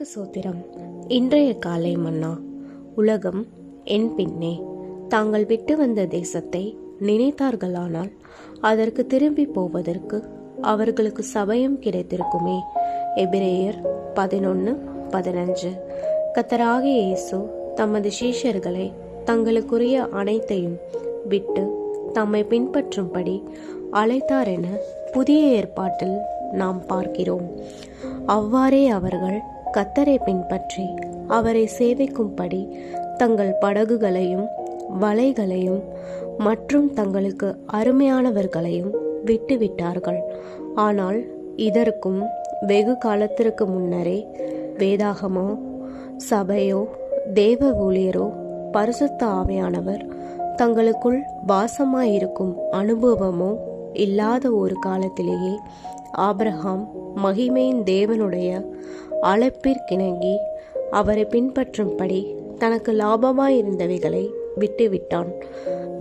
சோத்திரம். இன்றைய காலை மன்னா. உலகம் என் பின்னே தாங்கள் விட்டு வந்த தேசத்தை நினைத்தார்களானால் அதற்கு திரும்பி போவதற்கு அவர்களுக்கு சபையும் கிடைத்திருக்குமே. எபிரேயர் 11:15. கர்த்தராகிய இயேசு தமது சீஷர்களை தங்களுக்குரிய அனைத்தையும் விட்டு தம்மை பின்பற்றும்படி அழைத்தார் என புதிய ஏற்பாட்டில் நாம் பார்க்கிறோம். அவ்வாறே அவர்கள் கர்த்தரை பின்பற்றி அவரை சேவிக்கும்படி தங்கள் படகுகளையும் வலைகளையும் மற்றும் தங்களுக்கு அருமையானவர்களையும் விட்டுவிட்டார்கள். ஆனால் இதற்கும் வெகு காலத்திற்கு முன்னரே வேதாகமோ சபையோ தேவ ஊழியரோ பரிசுத்த ஆவியானவர் தங்களுக்குள் வாசமாயிருக்கும் அனுபவமோ இல்லாத ஒரு காலத்திலேயே ஆபிரகாம் மகிமையின் தேவனுடைய அழைப்பிற்கிணங்கி அவரை பின்பற்றும்படி தனக்கு லாபமாயிருந்தவைகளை விட்டுவிட்டான்.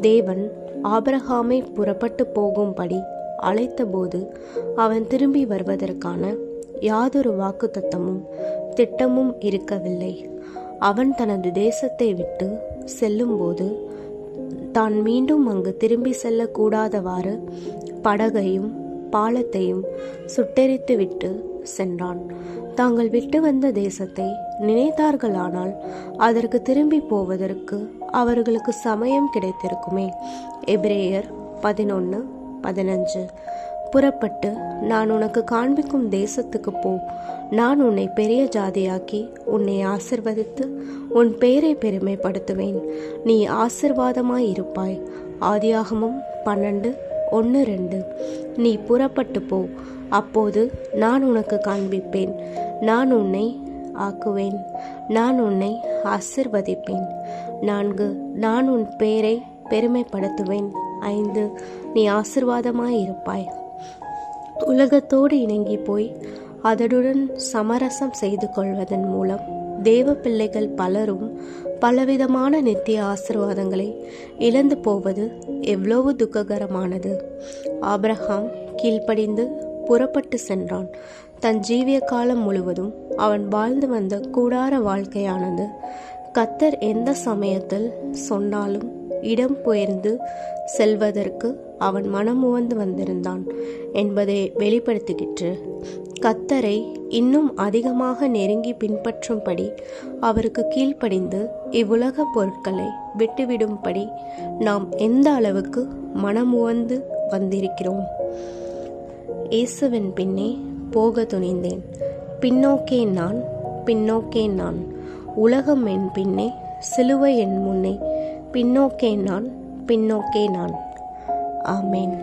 தேவன் ஆபிரகாமை புறப்பட்டு போகும்படி அழைத்தபோது அவன் திரும்பி வருவதற்கான யாதொரு வாக்குத்தத்தமும் திட்டமும் இருக்கவில்லை. அவன் தனது தேசத்தை விட்டு செல்லும்போது தான் மீண்டும் அங்கு திரும்பி செல்லக்கூடாதவாறு படகையும் பாலத்தையும் சுட்டெரித்துவிட்டு சென்றான். தாங்கள் விட்டு வந்த தேசத்தை நினைத்தார்களானால் அதற்கு திரும்பி போவதற்கு அவர்களுக்கு சமயம் கிடைத்திருக்குமே. எபிரேயர் 11:15. புறப்பட்டு நான் உனக்கு காண்பிக்கும் தேசத்துக்கு போ. நான் உன்னை பெரிய ஜாதியாக்கி உன்னை ஆசிர்வதித்து உன் பெயரை பெருமைப்படுத்துவேன். நீ ஆசிர்வாதமாயிருப்பாய். ஆதியாகமம் 12:1-2. நீ புறப்பட்டு போ. அப்போது நான் உனக்கு காண்பிப்பேன். நான் உன்னை ஆக்குவேன். நான் உன்னை ஆசிர்வதிப்பேன். 4. நான் உன் பெயரை பெருமைப்படுத்துவேன். 5. நீ ஆசிர்வாதமாயிருப்பாய். உலகத்தோடு இணங்கி போய் அதனுடன் சமரசம் செய்து கொள்வதன் மூலம் தேவ பிள்ளைகள் பலரும் பலவிதமான நித்திய ஆசீர்வாதங்களை இழந்து போவது எவ்வளவு துக்ககரமானது. ஆபிரகாம் கீழ்ப்படிந்து புறப்பட்டு சென்றான். தன் ஜீவிய காலம் முழுவதும் அவன் வாழ்ந்து வந்த கூடார வாழ்க்கையானது கர்த்தர் எந்த சமயத்தில் சொன்னாலும் இடம் பெயர்ந்து செல்வதற்கு அவன் மனமுவந்து வந்திருந்தான் என்பதை வெளிப்படுத்துகிற்று. கர்த்தரை இன்னும் அதிகமாக நெருங்கி பின்பற்றும்படி அவருக்கு கீழ்ப்படிந்து இவ்வுலக பொருட்களை விட்டுவிடும்படி நாம் எந்த அளவுக்கு மனமுவந்து வந்திருக்கிறோம். இயேசுவின் பின்னே போக துணிந்தேன். பின்னோக்கே நான், பின்னோக்கே நான். உலகம் என் பின்னே, சிலுவை என் முன்னே. பின்னோக்கே நான், பின்னோக்கே நான். ஆமேன்.